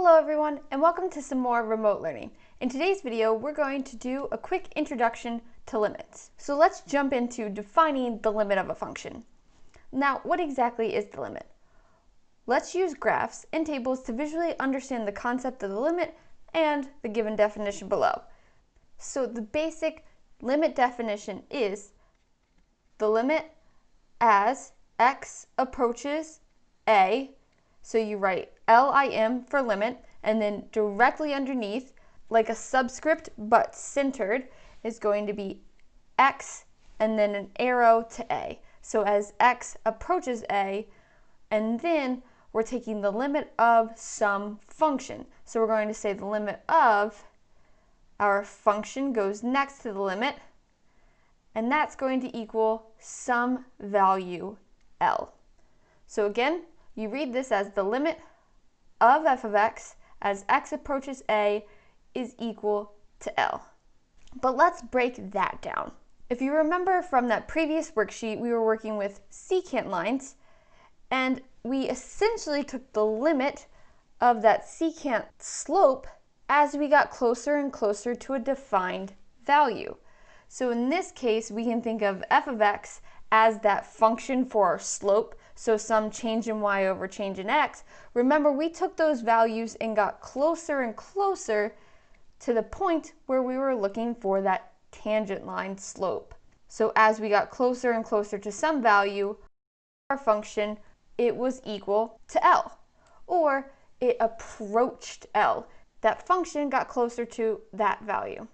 Hello everyone, and welcome to some more remote learning. In today's video, we're going to do a quick introduction to limits. So let's jump into defining the limit of a function. Now, what exactly is the limit? Let's use graphs and tables to visually understand the concept of the limit and the given definition below. So the basic limit definition is the limit as x approaches a. So you write LIM for limit, and then directly underneath, like a subscript but centered, is going to be x and then an arrow to a. So as x approaches a, and then we're taking the limit of some function. So we're going to say the limit of our function goes next to the limit, and that's going to equal some value L. So again, you read this as the limit of f of x as x approaches a is equal to L. But let's break that down. If you remember from that previous worksheet, we were working with secant lines, and we essentially took the limit of that secant slope as we got closer and closer to a defined value. So in this case, we can think of f of x as that function for our slope, so some change in y over change in x. Remember, we took those values and got closer and closer to the point where we were looking for that tangent line slope. So as we got closer and closer to some value, our function, it was equal to L, or it approached L. That function got closer to that value.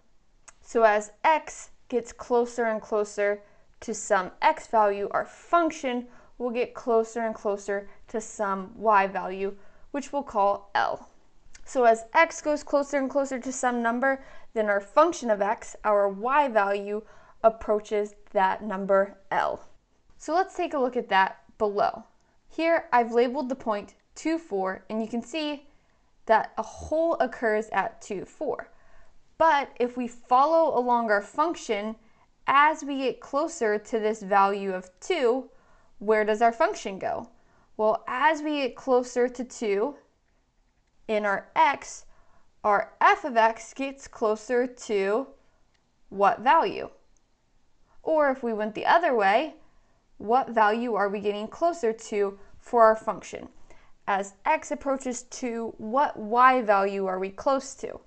So as x gets closer and closer to some x value, our function will get closer and closer to some y value, which we'll call L. So as x goes closer and closer to some number, then our function of x, our y value, approaches that number L. So let's take a look at that below. Here I've labeled the point 2, 4, and you can see that a hole occurs at 2, 4. But if we follow along our function, as we get closer to this value of 2, where does our function go? Well, as we get closer to 2 in our x, our f of x gets closer to what value? Or if we went the other way, what value are we getting closer to for our function? As x approaches 2, what y value are we close to?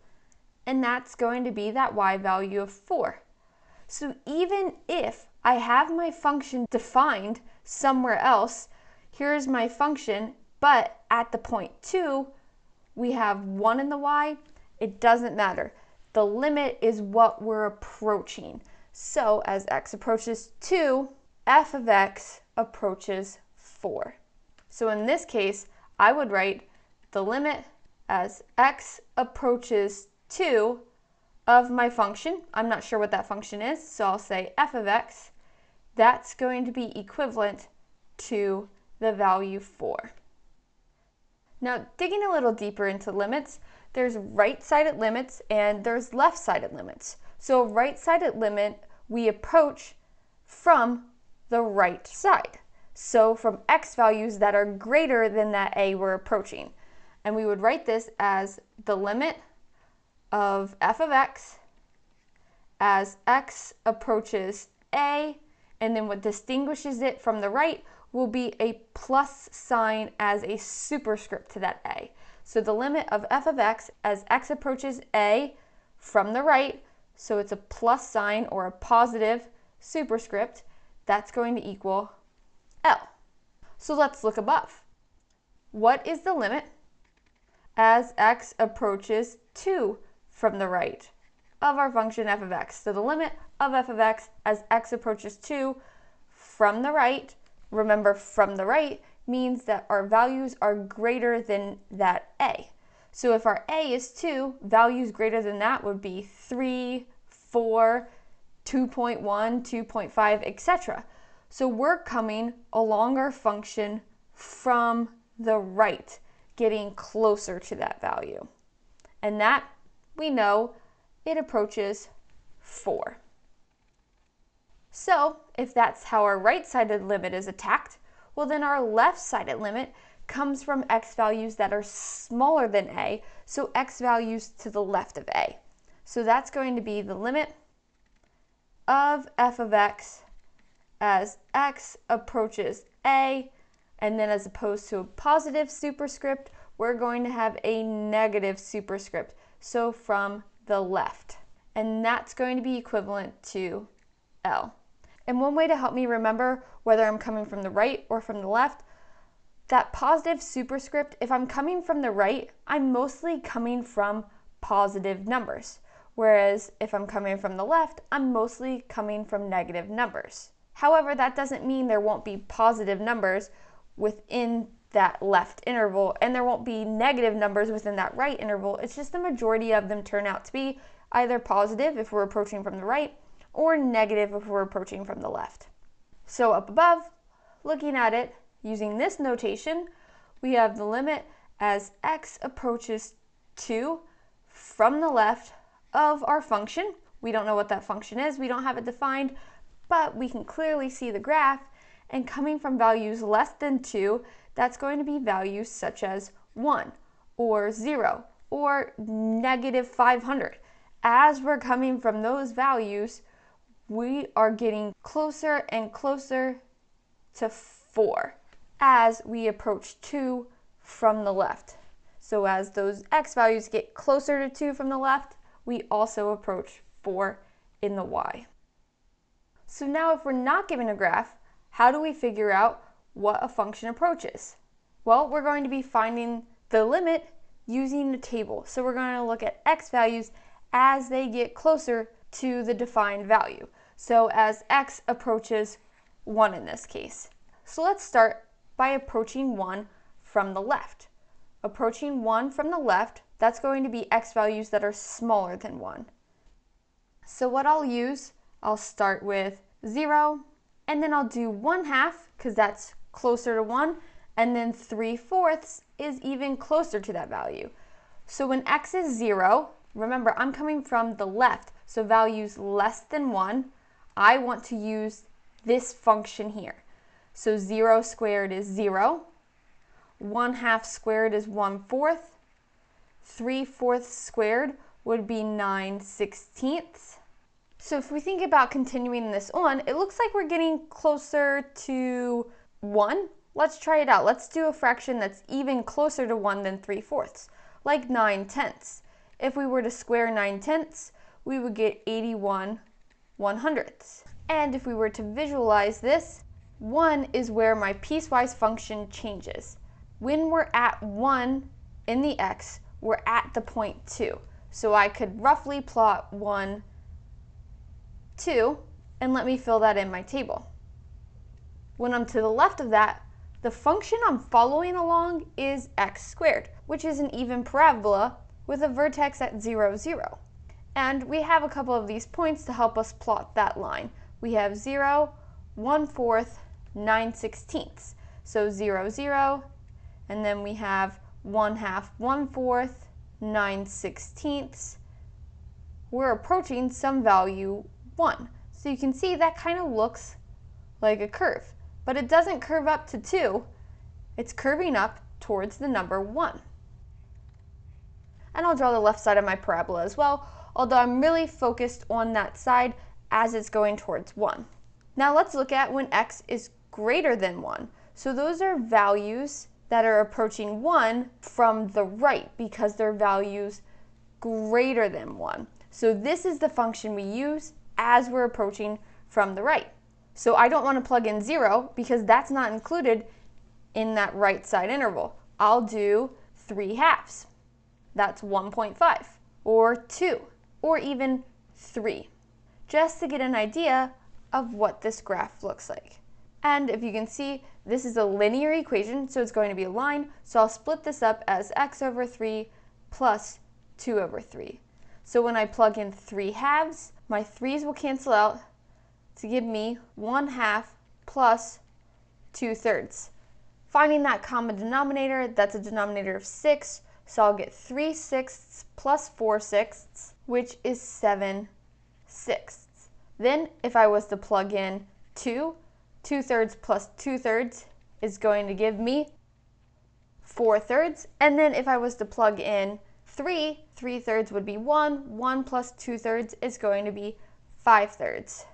And that's going to be that y value of 4. So even if I have my function defined somewhere else, here's my function, but at the point 2, we have 1 in the y, it doesn't matter. The limit is what we're approaching. So as x approaches 2, f of x approaches 4. So in this case, I would write the limit as x approaches 2 of my function. I'm not sure what that function is, so I'll say f of x. That's going to be equivalent to the value 4. Now, digging a little deeper into limits, there's right-sided limits and there's left-sided limits. So right-sided limit, we approach from the right side. So from x values that are greater than that a we're approaching. And we would write this as the limit of f of x as x approaches a, and then what distinguishes it from the right will be a plus sign as a superscript to that a. So the limit of f of x as x approaches a from the right, so it's a plus sign or a positive superscript, that's going to equal L. So let's look above. What is the limit as x approaches 2 from the right of our function f of x? So the limit of f of x as x approaches 2 from the right, remember from the right means that our values are greater than that a. So if our a is 2, values greater than that would be 3, 4, 2.1, 2.5, etc. So we're coming along our function from the right, getting closer to that value. And that, we know, it approaches 4. So if that's how our right-sided limit is attacked, well then our left-sided limit comes from x values that are smaller than a, so x values to the left of a. So that's going to be the limit of f of x as x approaches a, and then as opposed to a positive superscript, we're going to have a negative superscript, so from the left. And that's going to be equivalent to L. And one way to help me remember whether I'm coming from the right or from the left, that positive superscript, if I'm coming from the right, I'm mostly coming from positive numbers. Whereas if I'm coming from the left, I'm mostly coming from negative numbers. However, that doesn't mean there won't be positive numbers within that left interval, and there won't be negative numbers within that right interval. It's just the majority of them turn out to be either positive if we're approaching from the right, or negative if we're approaching from the left. So up above, looking at it using this notation, we have the limit as x approaches 2 from the left of our function. We don't know what that function is, we don't have it defined, but we can clearly see the graph, and coming from values less than 2, that's going to be values such as 1 or 0 or negative 500. As we're coming from those values, we are getting closer and closer to 4 as we approach 2 from the left. So as those x values get closer to 2 from the left, we also approach 4 in the y. So now if we're not given a graph, how do we figure out what a function approaches? Well, we're going to be finding the limit using the table. So we're going to look at x values as they get closer to the defined value. So as x approaches 1 in this case. So let's start by approaching 1 from the left. Approaching 1 from the left, that's going to be x values that are smaller than 1. So what I'll start with 0, and then I'll do 1/2 because that's closer to 1, and then 3/4 is even closer to that value. So when x is 0, remember I'm coming from the left, so values less than 1, I want to use this function here. So 0 squared is 0, 1/2 squared is 1/4, 3/4 squared would be 9/16. So if we think about continuing this on, it looks like we're getting closer to 1. Let's try it out. Let's do a fraction that's even closer to 1 than 3/4, like 9/10. If we were to square 9/10, we would get 81/100. And if we were to visualize this, 1 is where my piecewise function changes. When we're at 1 in the x, we're at the point 2. So I could roughly plot 1, 2, and let me fill that in my table. When I'm to the left of that, the function I'm following along is x squared, which is an even parabola with a vertex at 0, 0. And we have a couple of these points to help us plot that line. We have 0, 1/4, 9/16. So 0, 0, and then we have 1/2, 1/4, 9/16. We're approaching some value 1. So you can see that kind of looks like a curve, but it doesn't curve up to 2. It's curving up towards the number 1. And I'll draw the left side of my parabola as well, although I'm really focused on that side as it's going towards 1. Now let's look at when x is greater than 1. So those are values that are approaching 1 from the right because they're values greater than 1. So this is the function we use as we're approaching from the right. So I don't want to plug in 0 because that's not included in that right side interval. I'll do 3/2. That's 1.5, or 2, or even 3, just to get an idea of what this graph looks like. And if you can see, this is a linear equation, so it's going to be a line, so I'll split this up as x over 3 plus 2 over 3. So when I plug in 3/2, my 3's will cancel out to give me 1/2 plus 2/3. Finding that common denominator, that's a denominator of 6, so I'll get 3/6 plus 4/6, which is 7/6. Then if I was to plug in 2, 2/3 plus 2/3 is going to give me 4/3. And then if I was to plug in 3/3 would be 1. 1 plus 2/3 is going to be 5/3.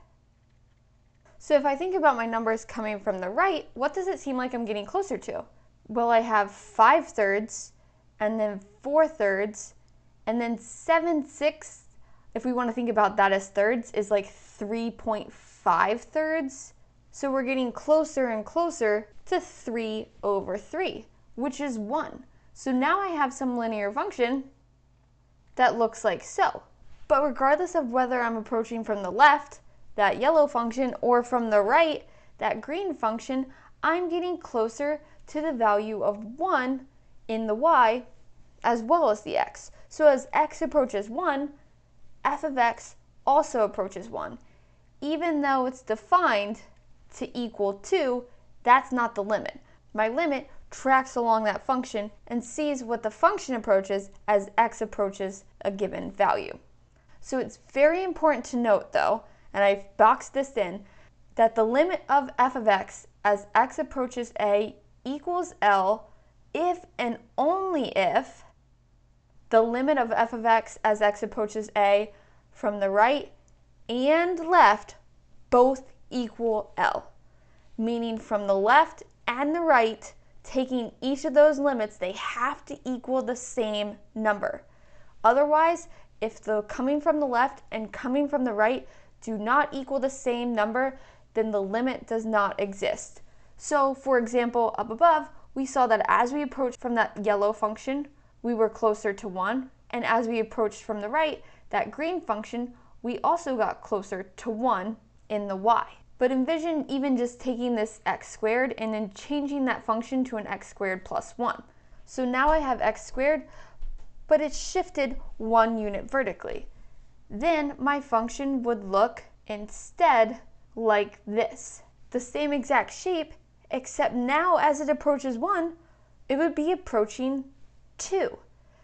So if I think about my numbers coming from the right, what does it seem like I'm getting closer to? Well, I have 5/3 and then 4/3 and then 7/6. If we want to think about that as thirds, is like 3.5/3. So we're getting closer and closer to 3/3, which is 1. So now I have some linear function that looks like so. But regardless of whether I'm approaching from the left, that yellow function, or from the right, that green function, I'm getting closer to the value of 1 in the y as well as the x. So as x approaches 1, f of x also approaches 1. Even though it's defined to equal 2, that's not the limit. My limit tracks along that function and sees what the function approaches as x approaches a given value. So it's very important to note, though, and I've boxed this in, that the limit of f of x as x approaches a equals L if and only if the limit of f of x as x approaches a from the right and left both equal L. Meaning from the left and the right, taking each of those limits, they have to equal the same number. Otherwise, if the coming from the left and coming from the right do not equal the same number, then the limit does not exist. So, for example, up above, we saw that as we approached from that yellow function, we were closer to 1, and as we approached from the right, that green function, we also got closer to 1 in the y. But envision even just taking this x squared and then changing that function to an x squared plus 1. So now I have x squared, but it's shifted 1 unit vertically. Then my function would look instead like this. The same exact shape, except now as it approaches 1, it would be approaching 2.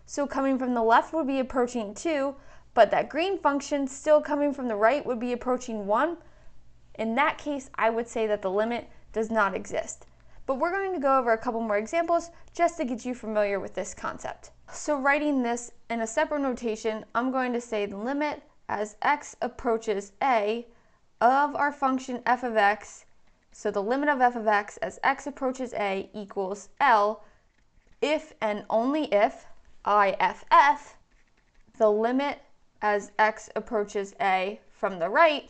So coming from the left would be approaching 2, but that green function still coming from the right would be approaching 1. In that case, I would say that the limit does not exist. But we're going to go over a couple more examples just to get you familiar with this concept. So writing this in a separate notation, I'm going to say the limit as x approaches a of our function f of x, so the limit of f of x as x approaches a equals L if and only if IFF, the limit as x approaches a from the right,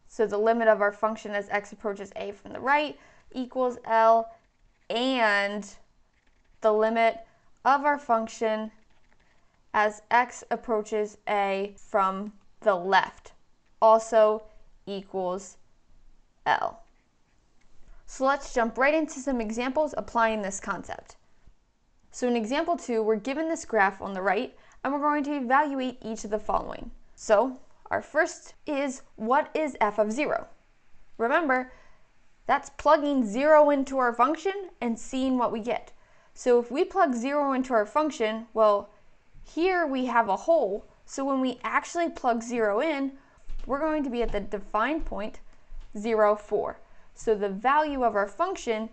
so the limit of our function as x approaches a from the right equals L, and the limit of our function as x approaches a from the left also equals L. So let's jump right into some examples applying this concept. So in example 2, we're given this graph on the right, and we're going to evaluate each of the following. So our first is, what is f of 0? Remember, that's plugging 0 into our function and seeing what we get. So if we plug 0 into our function, well, here we have a hole, so when we actually plug 0 in, we're going to be at the defined point 0, 4. So the value of our function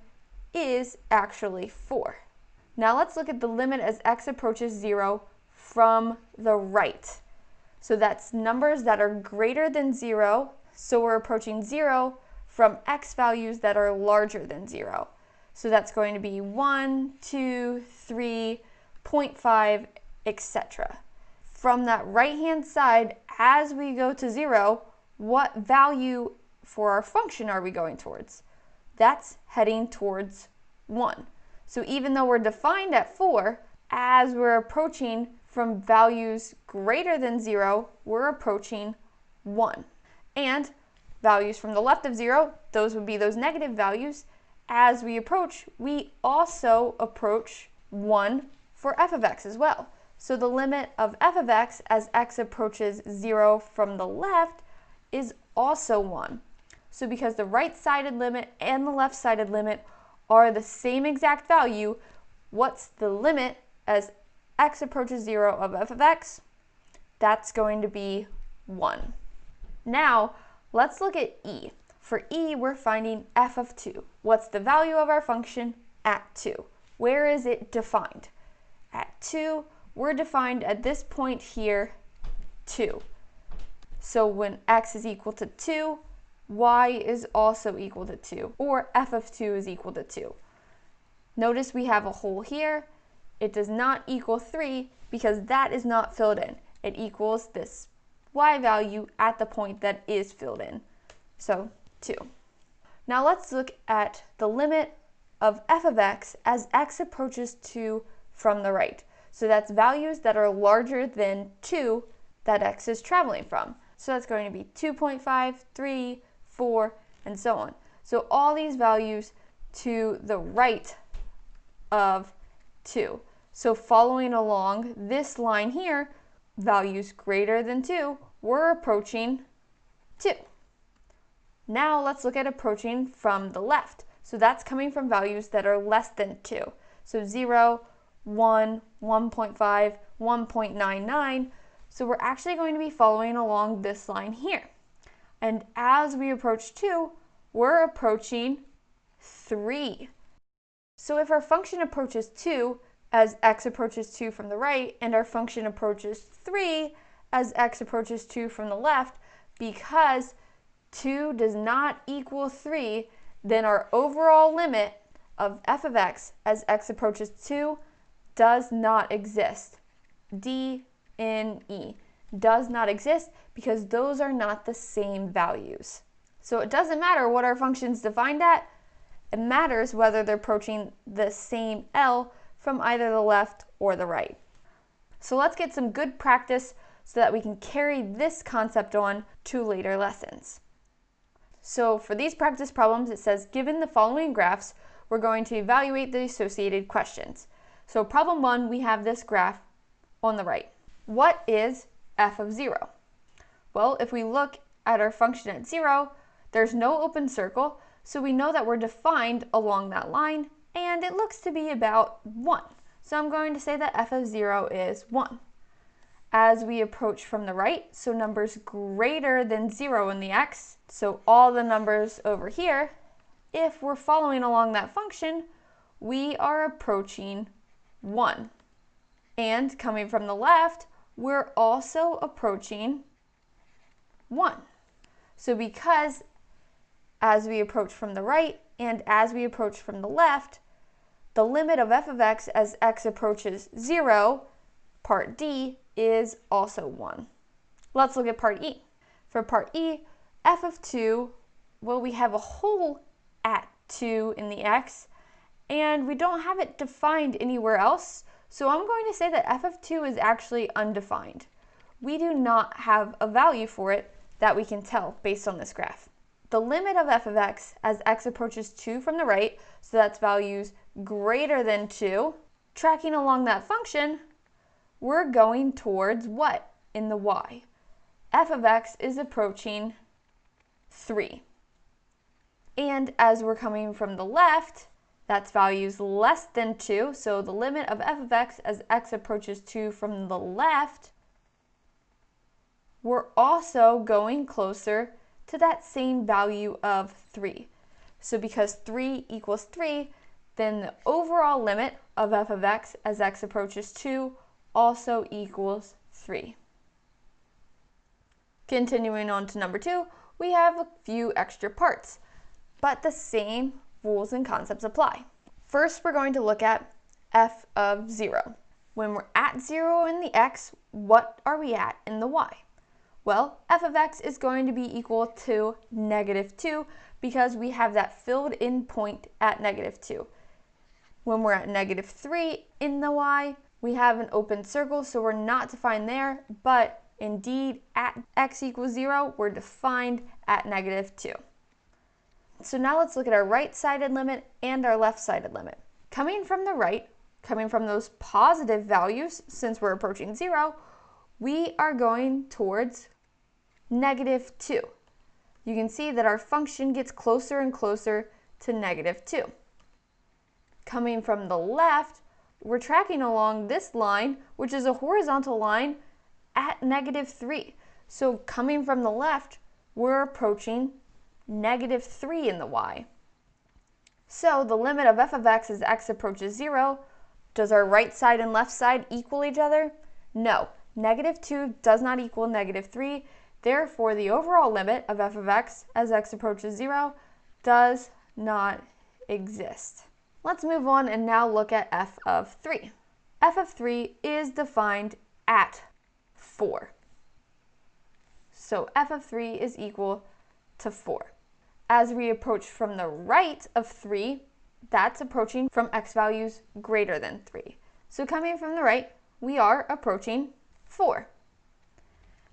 is actually 4. Now let's look at the limit as x approaches 0 from the right. So that's numbers that are greater than 0, so we're approaching 0 from x values that are larger than 0. So that's going to be 1, 2, 3, 0.5, etc. From that right-hand side, as we go to 0, what value for our function are we going towards? That's heading towards 1. So even though we're defined at 4, as we're approaching from values greater than 0, we're approaching 1. And values from the left of 0, those would be those negative values. As we approach, we also approach 1 for f of x as well. So the limit of f of x as x approaches 0 from the left is also 1. So because the right-sided limit and the left-sided limit are the same exact value, what's the limit as x approaches 0 of f of x? That's going to be 1. Now, let's look at e. For e, we're finding f of 2. What's the value of our function? at 2. Where is it defined? At 2, we're defined at this point here, 2. So when x is equal to 2, y is also equal to 2, or f of 2 is equal to 2. Notice we have a hole here. It does not equal 3 because that is not filled in. It equals this y value at the point that is filled in, so 2. Now let's look at the limit of f of x as x approaches 2 from the right. So that's values that are larger than 2 that x is traveling from. So that's going to be 2.5, 3, 4, and so on. So all these values to the right of 2. So following along this line here, values greater than 2, we're approaching 2. Now let's look at approaching from the left. So that's coming from values that are less than 2. So 0, 1, 1.5, 1.99. So we're actually going to be following along this line here. And as we approach 2, we're approaching 3. So if our function approaches 2 as x approaches 2 from the right, and our function approaches 3 as x approaches 2 from the left, because 2 does not equal 3, then our overall limit of f of x as x approaches 2 does not exist. D, N, E. Does not exist because those are not the same values. So it doesn't matter what our function's defined at, it matters whether they're approaching the same L from either the left or the right. So let's get some good practice so that we can carry this concept on to later lessons. So for these practice problems, it says, given the following graphs, we're going to evaluate the associated questions. So problem 1, we have this graph on the right. What is f of 0? Well, if we look at our function at 0, there's no open circle, so we know that we're defined along that line, and it looks to be about 1. So I'm going to say that f of 0 is 1. As we approach from the right, so numbers greater than 0 in the x, so all the numbers over here, if we're following along that function, we are approaching 1. And coming from the left, we're also approaching 1. So because as we approach from the right and as we approach from the left, the limit of f of x as x approaches 0, part D, is also 1. Let's look at part E. For part E, f of 2, well, we have a hole at 2 in the x, and we don't have it defined anywhere else, so I'm going to say that f of 2 is actually undefined. We do not have a value for it that we can tell based on this graph. The limit of f of x as x approaches 2 from the right, so that's values greater than 2, tracking along that function, we're going towards what in the y? F of x is approaching 3. And as we're coming from the left, that's values less than 2, so the limit of f of x as x approaches 2 from the left, we're also going closer to that same value of 3. So because 3 equals 3, then the overall limit of f of x as x approaches 2 also equals 3. Continuing on to number 2, we have a few extra parts, but the same rules and concepts apply. First, we're going to look at f of 0. When we're at 0 in the x, what are we at in the y? Well, f of x is going to be equal to -2 because we have that filled in point at -2. When we're at -3 in the y, we have an open circle, so we're not defined there, but indeed at x equals 0, we're defined at -2. So now let's look at our right-sided limit and our left-sided limit. Coming from the right, coming from those positive values, since we're approaching 0, we are going towards -2. You can see that our function gets closer and closer to -2. Coming from the left, we're tracking along this line, which is a horizontal line at -3. So coming from the left, we're approaching -3 in the y. So the limit of f of x as x approaches 0, does our right side and left side equal each other? No. -2 does not equal -3. Therefore, the overall limit of f of x as x approaches 0 does not exist. Let's move on and now look at f of 3. f of 3 is defined at 4. So f of 3 is equal to 4. As we approach from the right of 3, that's approaching from x values greater than 3. So coming from the right, we are approaching 4.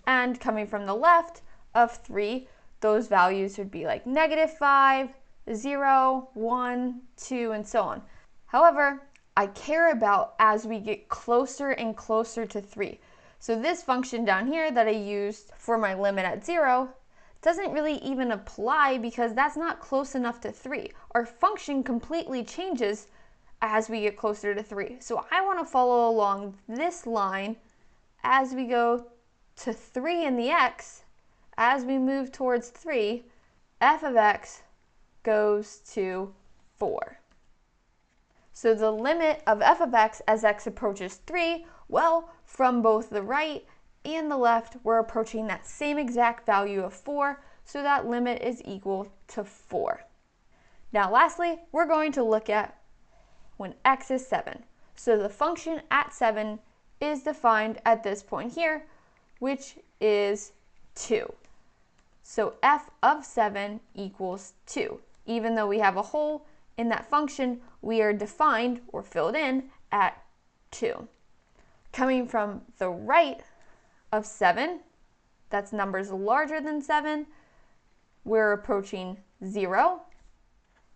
And coming from the left of 3, those values would be like -5, 0, 1, 2, and so on. However, I care about as we get closer and closer to 3. So this function down here that I used for my limit at 0 doesn't really even apply because that's not close enough to 3. Our function completely changes as we get closer to 3. So I want to follow along this line as we go to 3 in the x. As we move towards 3, f of x goes to 4. So the limit of f of x as x approaches 3, well, from both the right and the left, we're approaching that same exact value of 4, so that limit is equal to 4. Now lastly, we're going to look at when x is 7. So the function at 7 is defined at this point here, which is 2. So f of 7 equals 2. Even though we have a hole in that function, we are defined or filled in at 2. Coming from the right of 7, that's numbers larger than 7, we're approaching 0.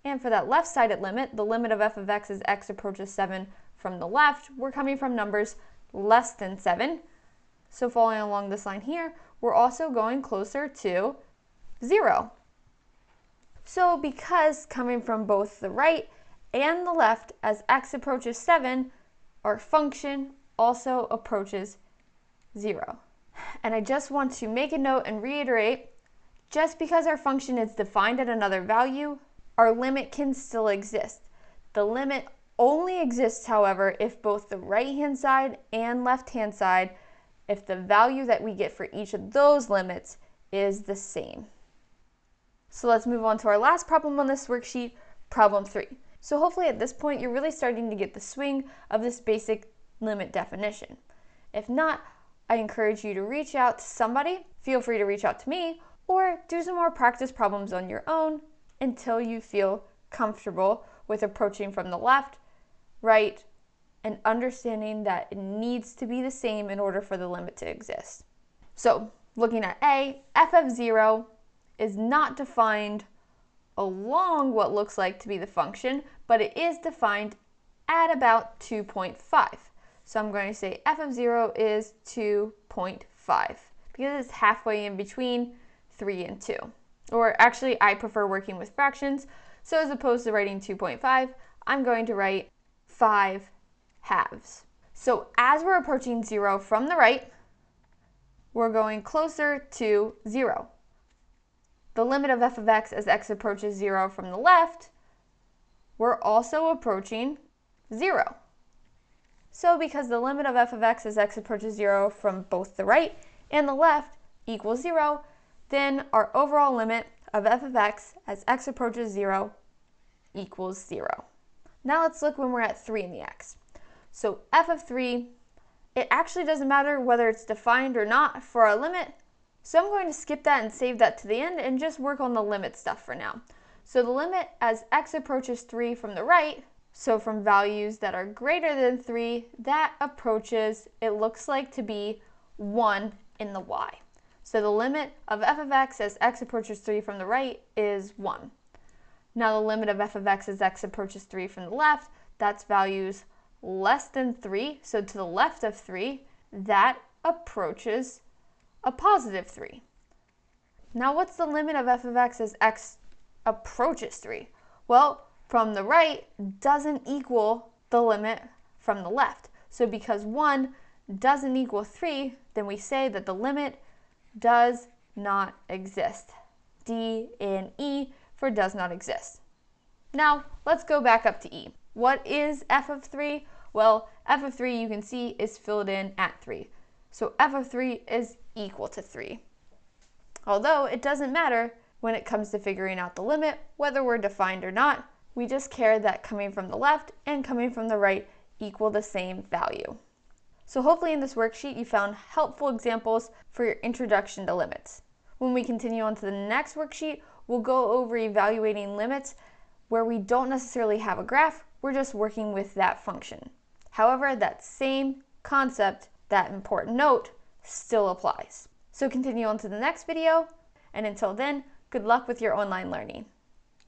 And for that left-sided limit, the limit of f of x as x approaches 7 from the left, we're coming from numbers less than 7. So following along this line here, we're also going closer to 0. So because coming from both the right and the left as x approaches 7, our function also approaches 0. And I just want to make a note and reiterate, just because our function is defined at another value, our limit can still exist. The limit only exists, however, if both the right-hand side and left-hand side, if the value that we get for each of those limits is the same. So let's move on to our last problem on this worksheet, problem 3. So hopefully at this point you're really starting to get the swing of this basic limit definition. If not, I encourage you to reach out to somebody. Feel free to reach out to me or do some more practice problems on your own until you feel comfortable with approaching from the left, right, and understanding that it needs to be the same in order for the limit to exist. So looking at A, f of 0 is not defined along what looks like to be the function, but it is defined at about 2.5. So I'm going to say f of 0 is 2.5 because it's halfway in between 3 and 2. Or actually, I prefer working with fractions. So as opposed to writing 2.5, I'm going to write 5 halves. So as we're approaching 0 from the right, we're going closer to 0. The limit of f of x as x approaches 0 from the left, we're also approaching 0. So because the limit of f of x as x approaches 0 from both the right and the left equals 0, then our overall limit of f of x as x approaches 0 equals 0. Now let's look when we're at 3 in the x. So f of 3, it actually doesn't matter whether it's defined or not for our limit. So I'm going to skip that and save that to the end and just work on the limit stuff for now. So the limit as x approaches 3 from the right, so from values that are greater than 3, that approaches, it looks like to be 1 in the y. So the limit of f of x as x approaches 3 from the right is 1. Now the limit of f of x as x approaches 3 from the left, that's values less than 3, so to the left of 3, that approaches a positive 3. Now what's the limit of f of x as x approaches 3? Well, from the right doesn't equal the limit from the left. So because 1 doesn't equal 3, then we say that the limit does not exist. D and E for does not exist. Now, let's go back up to E. What is f of 3? Well, f of 3 you can see is filled in at 3. So f of 3 is equal to 3. Although it doesn't matter when it comes to figuring out the limit, whether we're defined or not, we just care that coming from the left and coming from the right equal the same value. So hopefully in this worksheet you found helpful examples for your introduction to limits. When we continue on to the next worksheet, we'll go over evaluating limits where we don't necessarily have a graph, we're just working with that function. However, that same concept, that important note, still applies. So continue on to the next video, and until then, good luck with your online learning.